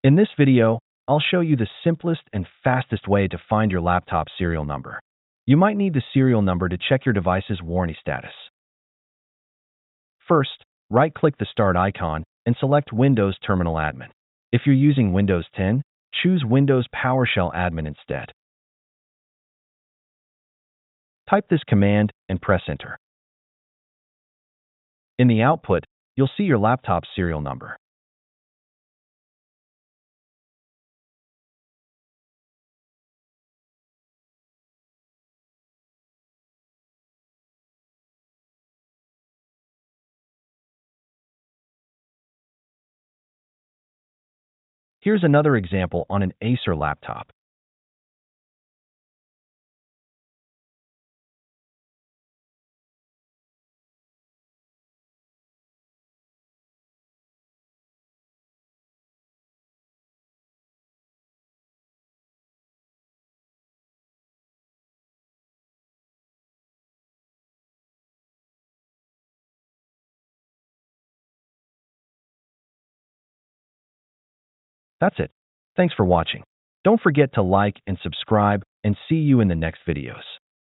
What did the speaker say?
In this video, I'll show you the simplest and fastest way to find your laptop serial number. You might need the serial number to check your device's warranty status. First, right-click the Start icon and select Windows Terminal Admin. If you're using Windows 10, choose Windows PowerShell Admin instead. Type this command and press Enter. In the output, you'll see your laptop's serial number. Here's another example on an Acer laptop. That's it. Thanks for watching. Don't forget to like and subscribe, and see you in the next videos.